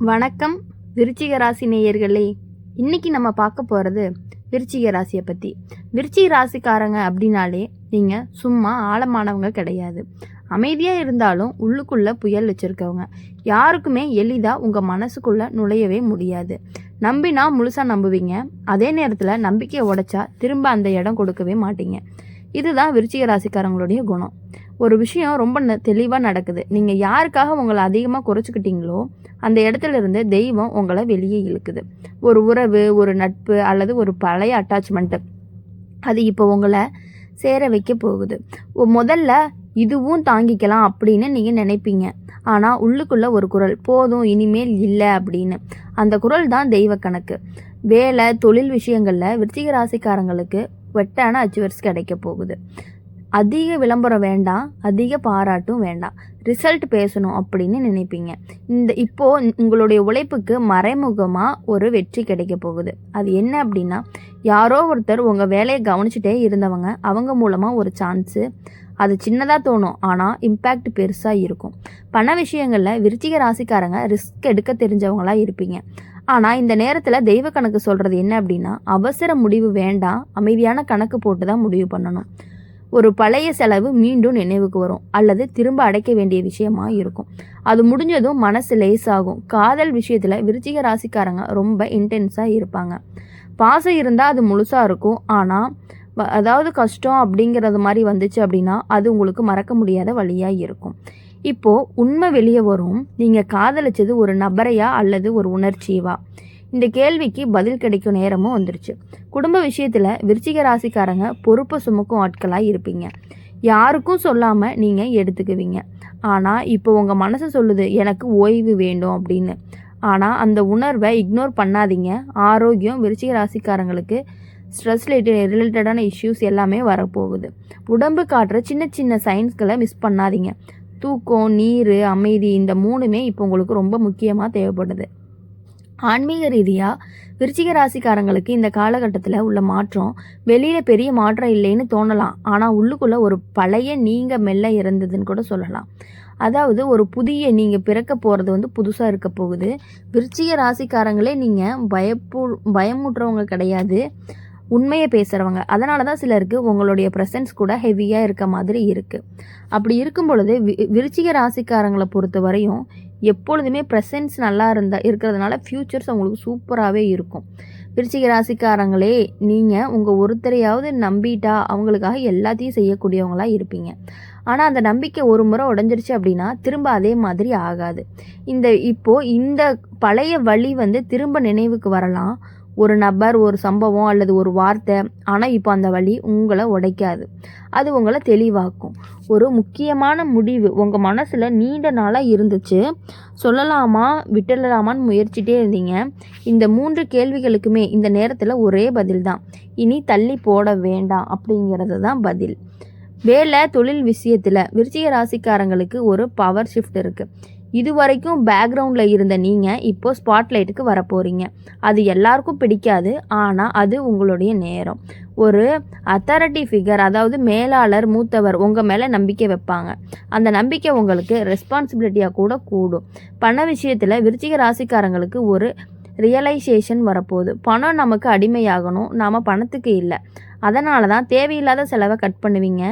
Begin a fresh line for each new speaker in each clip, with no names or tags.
வணக்கம் விருச்சிக ராசி நேயர்களே. இன்னைக்கு நம்ம பார்க்க போகிறது விருச்சிக ராசியை பற்றி. விருச்சிக ராசிக்காரங்க அப்படின்னாலே நீங்கள் சும்மா ஆழமானவங்க கிடையாது. அமைதியாக இருந்தாலும் உள்ளுக்குள்ளே புயல் வச்சுருக்கவங்க. யாருக்குமே எளிதாக உங்கள் மனசுக்குள்ளே நுழையவே முடியாது. நம்பினா முழுசாக நம்புவீங்க. அதே நேரத்தில் நம்பிக்கையை உடைச்சா திரும்ப அந்த இடம் கொடுக்கவே மாட்டீங்க. இதுதான் விருச்சிக ராசிக்காரங்களுடைய குணம். ஒரு விஷயம் ரொம்ப தெளிவாக நடக்குது. நீங்கள் யாருக்காக உங்களை அதிகமாக குறைச்சிக்கிட்டீங்களோ அந்த இடத்துல இருந்து தெய்வம் உங்களை வெளியே இழுக்குது. ஒரு உறவு, ஒரு நட்பு அல்லது ஒரு பழைய அட்டாச்மெண்ட்டு, அது இப்போ உங்களை சேர வைக்க போகுது. முதல்ல இதுவும் தாங்கிக்கலாம் அப்படின்னு நீங்கள் நினைப்பீங்க. ஆனால் உள்ளுக்குள்ளே ஒரு குரல், போதும் இனிமேல் இல்லை அப்படின்னு. அந்த குரல் தான் தெய்வ கணக்கு. வேலை, தொழில் விஷயங்களில் விருச்சிக ராசிக்காரங்களுக்கு வெட்டான அச்சீவர்ஸ் கிடைக்க போகுது. அதிக விளம்பரம் வேண்டாம், அதிக பாராட்டும் வேண்டாம், ரிசல்ட் பேசணும் அப்படின்னு நினைப்பீங்க. இப்போது உங்களுடைய உழைப்புக்கு மறைமுகமாக ஒரு வெற்றி கிடைக்க போகுது. அது என்ன அப்படின்னா, யாரோ ஒருத்தர் உங்கள் வேலையை கவனிச்சுட்டே இருந்தவங்க, அவங்க மூலமாக ஒரு சான்ஸு. அது சின்னதாக தோணும், ஆனால் இம்பேக்ட் பெருசாக இருக்கும். பண விஷயங்களில் விருச்சிக ராசிக்காரங்க ரிஸ்க் எடுக்க தெரிஞ்சவங்களாக இருப்பீங்க. ஆனால் இந்த நேரத்தில் தெய்வ கணக்கு சொல்கிறது என்ன அப்படின்னா, அவசர முடிவு வேண்டாம், அமைதியான கணக்கு போட்டு தான் முடிவு பண்ணணும். ஒரு பழைய செலவு மீண்டும் நினைவுக்கு வரும் அல்லது திரும்ப அடைக்க வேண்டிய விஷயமா இருக்கும். அது முடிஞ்சதும் மனசு லேசாகும். காதல் விஷயத்தில் விருச்சிக ராசிக்காரங்க ரொம்ப இன்டென்ஸாக இருப்பாங்க. பாசம் இருந்தால் அது முழுசாக இருக்கும். ஆனால் அதாவது கஷ்டம் அப்படிங்கிறது மாதிரி வந்துச்சு அப்படின்னா அது உங்களுக்கு மறக்க முடியாத வழியாக இருக்கும். இப்போது உண்மை வெளியே வரும். நீங்கள் காதலிச்சது ஒரு நபரையா அல்லது ஒரு உணர்ச்சியவா? இந்த கேள்விக்கு பதில் கிடைக்கும் நேரமும் வந்துருச்சு. குடும்ப விஷயத்தில் விருச்சிக ராசிக்காரங்க பொறுப்பை சுமக்கும் ஆட்களாக இருப்பீங்க. யாருக்கும் சொல்லாமல் நீங்கள் எடுத்துக்குவீங்க. ஆனால் இப்போ உங்கள் மனசு சொல்லுது எனக்கு ஓய்வு வேண்டும் அப்படின்னு. ஆனால் அந்த உணர்வை இக்னோர் பண்ணாதீங்க. ஆரோக்கியம் விருச்சிக ராசிக்காரங்களுக்கு ஸ்ட்ரெஸ் ரிலேட்டடான இஷ்யூஸ் எல்லாமே வரப்போகுது. உடம்பு காட்டுற சின்ன சின்ன சைன்ஸ்களை மிஸ் பண்ணாதீங்க. தூக்கம், நீர், அமைதி, இந்த மூணுமே இப்போ உங்களுக்கு ரொம்ப முக்கியமாக தேவைப்படுது. ஆன்மீக ரீதியாக விருச்சிக ராசிக்காரங்களுக்கு இந்த காலகட்டத்தில் உள்ள மாற்றம் வெளியில் பெரிய மாற்றம் இல்லைன்னு தோணலாம். ஆனால் உள்ளுக்குள்ளே ஒரு பழைய நீங்கள் மெல்ல இறந்ததுன்னு கூட சொல்லலாம். அதாவது ஒரு புதிய நீங்கள் பிறக்க போகிறது புதுசாக இருக்க போகுது. விருச்சிக ராசிக்காரங்களே நீங்கள் பயமுட்டுறவங்க கிடையாது, உண்மையை பேசுகிறவங்க. அதனால தான் சிலருக்கு உங்களுடைய ப்ரெசன்ஸ் கூட ஹெவியாக இருக்க மாதிரி இருக்குது. அப்படி இருக்கும் பொழுது விருச்சிக ராசிக்காரங்களை பொறுத்த வரையும் எப்பொழுதுமே ப்ரெசன்ஸ் நல்லா இருக்கிறதுனால ஃப்யூச்சர்ஸ் உங்களுக்கு சூப்பராகவே இருக்கும். விருச்சிக ராசிக்காரங்களே, நீங்கள் உங்கள் ஒருத்தரையாவது நம்பிட்டா அவங்களுக்காக எல்லாத்தையும் செய்யக்கூடியவங்களாக இருப்பீங்க. ஆனால் அந்த நம்பிக்கை ஒரு முறை உடஞ்சிருச்சு அப்படின்னா திரும்ப அதே மாதிரி ஆகாது. இந்த பழைய வழி திரும்ப நினைவுக்கு வரலாம். ஒரு நபர், ஒரு சம்பவம் அல்லது ஒரு வார்த்தை. ஆனால் இப்போ அந்த வழி உங்களை உடைக்காது, அது உங்களை தெளிவாக்கும். ஒரு முக்கியமான முடிவு உங்கள் மனசில் நீண்ட நாளாக இருந்துச்சு, சொல்லலாமா விட்டுடலாமான்னு முயற்சிட்டே இருந்தீங்க. இந்த 3 கேள்விகளுக்குமே இந்த நேரத்தில் ஒரே பதில் தான், இனி தள்ளி போட வேண்டாம் அப்படிங்கிறது தான் பதில். வேலை, தொழில் விஷயத்தில் விருச்சிக ராசிக்காரங்களுக்கு ஒரு பவர் ஷிஃப்ட் இருக்குது. இதுவரைக்கும் பேக்ரவுண்டில் இருந்த நீங்கள் இப்போ ஸ்பாட்லைட்டுக்கு வரப்போகிறீங்க. அது எல்லாருக்கும் பிடிக்காது, ஆனால் அது உங்களுடைய நேரம். ஒரு அத்தாரிட்டி ஃபிகர், அதாவது மேலாளர், மூத்தவர் உங்கள் மேலே நம்பிக்கை வைப்பாங்க. அந்த நம்பிக்கை உங்களுக்கு ரெஸ்பான்சிபிலிட்டியாக கூட கூடும். பண விஷயத்தில் விருச்சிக ராசிக்காரங்களுக்கு ஒரு ரியலைசேஷன் வரப்போகுது. பணம் நமக்கு அடிமையாகணும், நாம் பணத்துக்கு இல்லை. அதனால தான் தேவையில்லாத செலவை கட் பண்ணுவீங்க.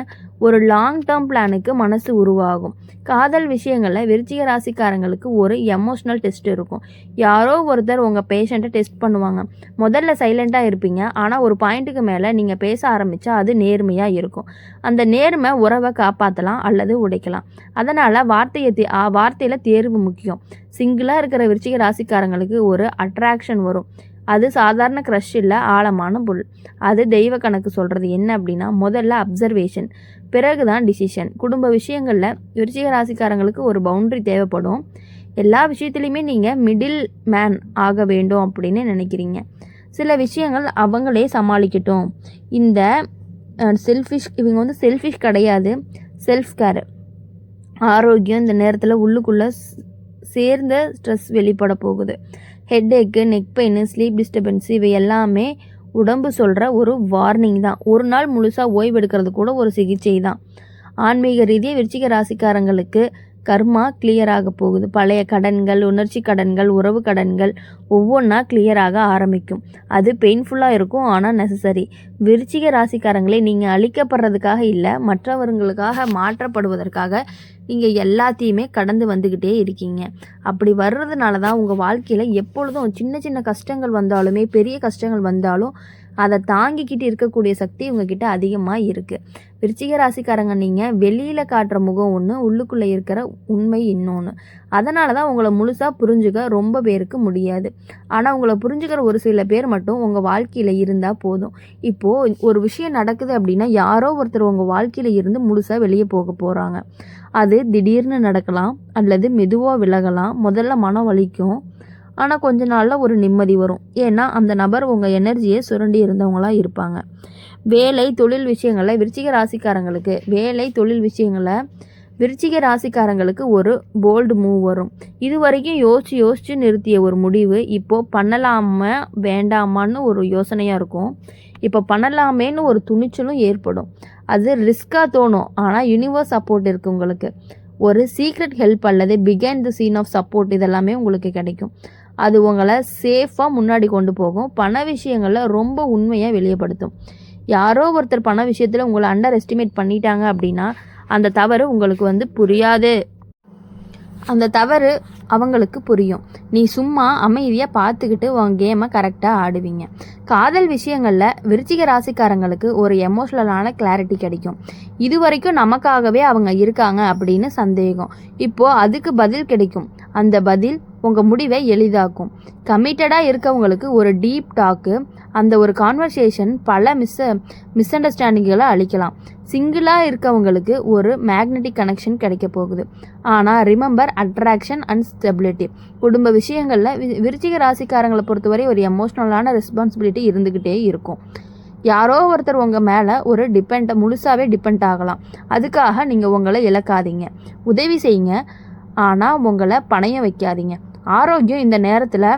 ஒரு லாங் டேர்ம் பிளானுக்கு மனசு உருவாகும். காதல் விஷயங்களில் விருச்சிக ராசிக்காரங்களுக்கு ஒரு எமோஷ்னல் டெஸ்ட் இருக்கும். யாரோ ஒருத்தர் உங்கள் பேஷண்ட்டை டெஸ்ட் பண்ணுவாங்க. முதல்ல சைலண்ட்டாக இருப்பீங்க, ஆனால் ஒரு பாயிண்ட்டுக்கு மேலே நீங்கள் பேச ஆரம்பித்தா அது நேர்மையாக இருக்கும். அந்த நேர்மை உறவை காப்பாற்றலாம் அல்லது உடைக்கலாம். அதனால் வார்த்தையில் தேர்வு முக்கியம். சிங்கிளாக இருக்கிற விருச்சிக ராசிக்காரங்களுக்கு ஒரு அட்ராக்ஷன் வரும். அது சாதாரண க்ரஷ் இல்லை, ஆழமான புல். அது தெய்வ கணக்கு சொல்கிறது என்ன அப்படின்னா, முதல்ல அப்சர்வேஷன், பிறகு தான் டிசிஷன். குடும்ப விஷயங்களில் விருச்சிக ராசிக்காரங்களுக்கு ஒரு பவுண்ட்ரி தேவைப்படும். எல்லா விஷயத்துலையுமே நீங்கள் மிடில் மேன் ஆக வேண்டும் அப்படின்னு நினைக்கிறீங்க. சில விஷயங்கள் அவங்களே சமாளிக்கட்டும். இந்த இவங்க செல்ஃபிஷ் கிடையாது, செல்ஃப் கேர். ஆரோக்கியம் இந்த நேரத்தில் உள்ளுக்குள்ளே சேர்ந்த ஸ்ட்ரெஸ் வெளிப்பட போகுது. ஹெட்ஏக்கு, நெக் பெயின், ஸ்லீப் டிஸ்டர்பன்ஸ், இவை எல்லாமே உடம்பு சொல்கிற ஒரு வார்னிங் தான். ஒரு நாள் முழுசாக ஓய்வு எடுக்கிறது கூட ஒரு சிகிச்சை தான். ஆன்மீக ரீதியாக விருச்சிக ராசிக்காரங்களுக்கு கர்மா கிளியர் ஆக போகுது. பழைய கடன்கள், உணர்ச்சி கடன்கள், உறவு கடன்கள் ஒவ்வொன்றா கிளியர் ஆக ஆரம்பிக்கும். அது பெயின்ஃபுல்லாக இருக்கும், ஆனால் நெசசரி. விருச்சிக ராசிக்காரங்களே, நீங்கள் அழிக்கப்படுறதுக்காக இல்லை, மற்றவர்களுக்காக மாற்றப்படுவதற்காக நீங்கள் எல்லாத்தையுமே கடந்து வந்துக்கிட்டே இருக்கீங்க. அப்படி வர்றதுனால தான் உங்கள் வாழ்க்கையில் எப்பொழுதும் சின்ன சின்ன கஷ்டங்கள் வந்தாலுமே, பெரிய கஷ்டங்கள் வந்தாலும் அதை தாங்கிக்கிட்டு இருக்கக்கூடிய சக்தி உங்ககிட்ட அதிகமாக இருக்குது. விருச்சிக ராசிக்காரங்க, நீங்கள் வெளியில் காட்டுற முகம் ஒன்று, உள்ளுக்குள்ளே இருக்கிற உண்மை இன்னொன்று. அதனால தான் உங்களை முழுசாக புரிஞ்சுக்க ரொம்ப பேருக்கு முடியாது. ஆனால் உங்களை புரிஞ்சுக்கிற ஒரு சில பேர் மட்டும் உங்கள் வாழ்க்கையில் இருந்தால் போதும். இப்போது ஒரு விஷயம் நடக்குது அப்படின்னா, யாரோ ஒருத்தர் உங்கள் வாழ்க்கையில் இருந்து முழுசாக வெளியே போக போகிறாங்க. அது திடீர்னு நடக்கலாம், அல்லது மெதுவாக விலகலாம். முதல்ல மனம் வலிக்கும், ஆனால் கொஞ்ச நாளில் ஒரு நிம்மதி வரும். ஏன்னா அந்த நபர் உங்கள் எனர்ஜியை சுரண்டி இருந்தவங்களாக இருப்பாங்க. வேலை தொழில் விஷயங்களில் விருச்சிக ராசிக்காரங்களுக்கு ஒரு போல்டு மூவ் வரும். இது வரைக்கும் யோசித்து நிறுத்திய ஒரு முடிவு இப்போது பண்ணலாமா வேண்டாமான்னு ஒரு யோசனையாக இருக்கும். இப்போ பண்ணலாமேன்னு ஒரு துணிச்சலும் ஏற்படும். அது ரிஸ்க்காக தோணும், ஆனால் யூனிவர்ஸ் சப்போர்ட் இருக்குது உங்களுக்கு. ஒரு சீக்ரெட் ஹெல்ப் அல்லது behind the scene of support இதெல்லாமே உங்களுக்கு கிடைக்கும். அது உங்களை சேஃபாக முன்னாடி கொண்டு போகும். பண விஷயங்களில் ரொம்ப உண்மையாக வெளியப்படுத்தும். யாரோ ஒருத்தர் பண விஷயத்தில் உங்களை அண்டர் எஸ்டிமேட் பண்ணிட்டாங்க அப்படின்னா, அந்த தவறு உங்களுக்கு புரியாது. அந்த தவறு அவங்களுக்கு புரியும். நீ சும்மா அமைதியாக பார்த்துக்கிட்டு உன் கேமை கரெக்டாக ஆடுவீங்க. காதல் விஷயங்களில் விருச்சிக ராசிக்காரங்களுக்கு ஒரு எமோஷ்னலான கிளாரிட்டி கிடைக்கும். இது வரைக்கும் நமக்காகவே அவங்க இருக்காங்க அப்படின்னு சந்தேகம், இப்போது அதுக்கு பதில் கிடைக்கும். அந்த பதில் உங்கள் முடிவை எளிதாக்கும். கமிட்டடாக இருக்கவங்களுக்கு ஒரு டீப் டாக்கு, அந்த ஒரு கான்வர்சேஷன் பல மிஸ் அண்டர்ஸ்டாண்டிங்களை அளிக்கலாம். சிங்கிளாக இருக்கவங்களுக்கு ஒரு மேக்னெட்டிக் கனெக்ஷன் கிடைக்க போகுது. ஆனால் ரிமெம்பர் அட்ராக்ஷன் அண்ட் ஸ்டெபிலிட்டி. குடும்ப விஷயங்களில் விருச்சிக ராசிக்காரங்களை பொறுத்தவரை ஒரு எமோஷ்னலான ரெஸ்பான்சிபிலிட்டி இருந்துக்கிட்டே இருக்கும். யாரோ ஒருத்தர் உங்கள் மேலே ஒரு முழுசாகவே டிபெண்ட் ஆகலாம். அதுக்காக நீங்கள் உங்களை இழக்காதீங்க. உதவி செய்யுங்க, ஆனால் உங்களை பணையம் வைக்காதீங்க. ஆரோக்கியம் இந்த நேரத்தில்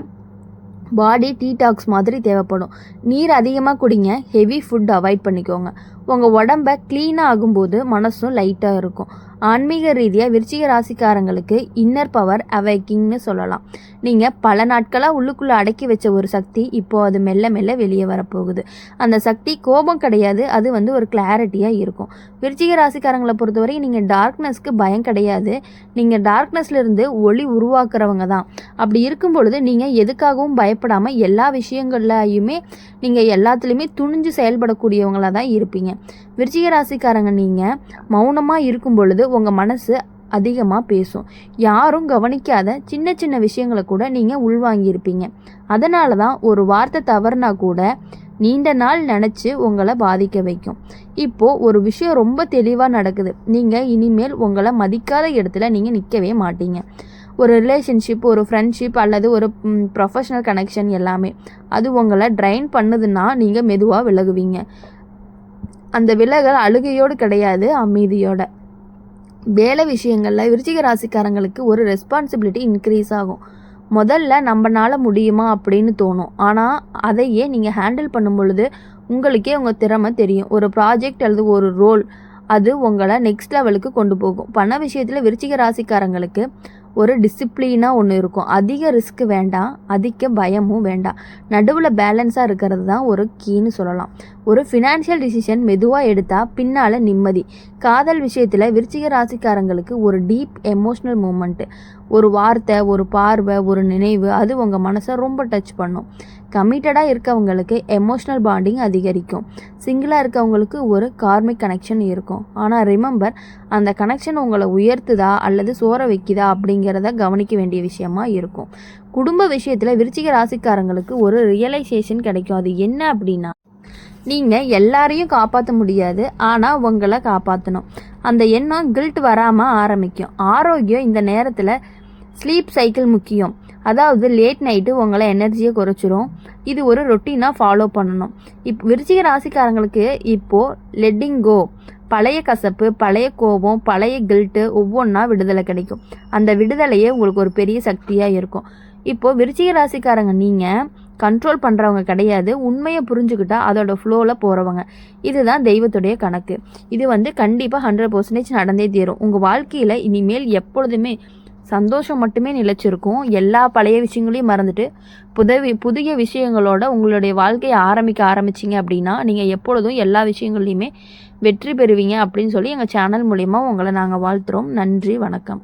பாடி டீடாக்ஸ் மாதிரி தேவைப்படும். நீர் அதிகமாக குடிங்க, ஹெவி ஃபுட் அவாய்ட் பண்ணிக்கோங்க. உங்கள் உடம்பை க்ளீனாக ஆகும்போது மனசும் லைட்டாக இருக்கும். ஆன்மீக ரீதியாக விருச்சிக ராசிக்காரங்களுக்கு இன்னர் பவர் அவேக்கிங்னு சொல்லலாம். நீங்கள் பல நாட்களாக உள்ளுக்குள்ளே அடக்கி வச்ச ஒரு சக்தி இப்போது அது மெல்ல மெல்ல வெளியே வரப்போகுது. அந்த சக்தி கோபம் கிடையாது, அது ஒரு கிளாரிட்டியாக இருக்கும். விருச்சிக ராசிக்காரங்களை பொறுத்தவரை நீங்கள் டார்க்னஸ்க்கு பயம் கிடையாது. நீங்கள் டார்க்னஸ்லேருந்து ஒளி உருவாக்குறவங்க தான். அப்படி இருக்கும் பொழுது நீங்கள் எதுக்காகவும் பயப்படாமல் எல்லா விஷயங்கள்லையுமே நீங்கள் எல்லாத்துலேயுமே துணிஞ்சு செயல்படக்கூடியவங்களாக தான் இருப்பீங்க. விருச்சிக ராசிக்காரங்க, நீங்கள் மௌனமாக இருக்கும் பொழுது உங்கள் மனசு அதிகமாக பேசும். யாரும் கவனிக்காத சின்ன சின்ன விஷயங்களை கூட நீங்கள் உள்வாங்கியிருப்பீங்க. அதனால தான் ஒரு வார்த்தை தவறுனா கூட நீண்ட நாள் நினச்சி உங்களை பாதிக்க வைக்கும். இப்போது ஒரு விஷயம் ரொம்ப தெளிவாக நடக்குது. நீங்கள் இனிமேல் உங்களை மதிக்காத இடத்துல நீங்கள் நிற்கவே மாட்டீங்க. ஒரு ரிலேஷன்ஷிப், ஒரு ஃப்ரெண்ட்ஷிப் அல்லது ஒரு ப்ரொஃபஷனல் கனெக்ஷன் எல்லாமே அது உங்களை ட்ரைன் பண்ணுதுன்னா நீங்கள் மெதுவாக விலகுவீங்க. அந்த விலகல் அழுகையோடு கிடையாது, அமைதியோட. வேலை விஷயங்களில் விருச்சிக ராசிக்காரங்களுக்கு ஒரு ரெஸ்பான்சிபிலிட்டி இன்க்ரீஸ் ஆகும். முதல்ல நம்மளால முடியுமா அப்படின்னு தோணும், ஆனால் அதையே நீங்கள் ஹேண்டில் பண்ணும் பொழுது உங்களுக்கே உங்கள் திறமை தெரியும். ஒரு ப்ராஜெக்ட் அல்லது ஒரு ரோல் அது உங்களை நெக்ஸ்ட் லெவலுக்கு கொண்டு போகும். பண விஷயத்தில் விருச்சிக ராசிக்காரங்களுக்கு ஒரு டிசிப்ளினாக ஒன்று இருக்கும். அதிக ரிஸ்க் வேண்டாம், அதிக பயமும் வேண்டாம். நடுவில் பேலன்ஸாக இருக்கிறது தான் ஒரு கீன்னு சொல்லலாம். ஒரு ஃபினான்ஷியல் டிசிஷன் மெதுவாக எடுத்தால் பின்னால் நிம்மதி. காதல் விஷயத்தில் விருச்சிக ராசிக்காரங்களுக்கு ஒரு டீப் எமோஷ்னல் மூமெண்ட்டு. ஒரு வார்த்தை, ஒரு பார்வை, ஒரு நினைவு அது உங்கள் மனசை ரொம்ப டச் பண்ணும். கமிட்டடாக இருக்கவங்களுக்கு எமோஷ்னல் பாண்டிங் அதிகரிக்கும். சிங்கிளாக இருக்கவங்களுக்கு ஒரு கார்மிக் கனெக்ஷன் இருக்கும். ஆனால் ரிமெம்பர், அந்த கனெக்ஷன் உங்களை உயர்த்துதா அல்லது சோற வைக்குதா அப்படிங்கிறத கவனிக்க வேண்டிய விஷயமா இருக்கும். குடும்ப விஷயத்தில் விருச்சிக ராசிக்காரங்களுக்கு ஒரு ரியலைசேஷன் கிடைக்கும். அது என்ன அப்படின்னா, நீங்கள் எல்லாரையும் காப்பாற்ற முடியாது, ஆனால் உங்களை காப்பாற்றணும். அந்த எண்ணம் கில்ட் வராமல் ஆரம்பிக்கும். ஆரோக்கியம் இந்த நேரத்தில் ஸ்லீப் சைக்கிள் முக்கியம். அதாவது லேட் நைட்டு உங்களை எனர்ஜியை குறைச்சிரும். இது ஒரு ரொட்டீனாக ஃபாலோ பண்ணணும். விருச்சிக ராசிக்காரங்களுக்கு இப்போது லெட்டிங் கோ, பழைய கசப்பு, பழைய கோபம், பழைய கில்ட்டு ஒவ்வொன்றா விடுதலை கிடைக்கும். அந்த விடுதலையே உங்களுக்கு ஒரு பெரிய சக்தியாக இருக்கும். இப்போது விருச்சிக ராசிக்காரங்க, நீங்கள் கண்ட்ரோல் பண்ணுறவங்க கிடையாது. உண்மையை புரிஞ்சுக்கிட்டா அதோட ஃப்ளோவில் போகிறவங்க. இதுதான் தெய்வத்துடைய கணக்கு. இது கண்டிப்பாக 100% நடந்தே தீரும். உங்கள் வாழ்க்கையில் இனிமேல் எப்பொழுதுமே சந்தோஷம் மட்டுமே நிலைச்சிருக்கும். எல்லா பழைய விஷயங்களையும் மறந்துட்டு புதிய விஷயங்களோட உங்களுடைய வாழ்க்கையை ஆரம்பிச்சிங்க அப்படின்னா நீங்கள் எப்பொழுதும் எல்லா விஷயங்கள்லையுமே வெற்றி பெறுவீங்க அப்படின்னு சொல்லி எங்கள் சேனல் மூலிமா உங்களை நாங்கள் வாழ்த்துறோம். நன்றி, வணக்கம்.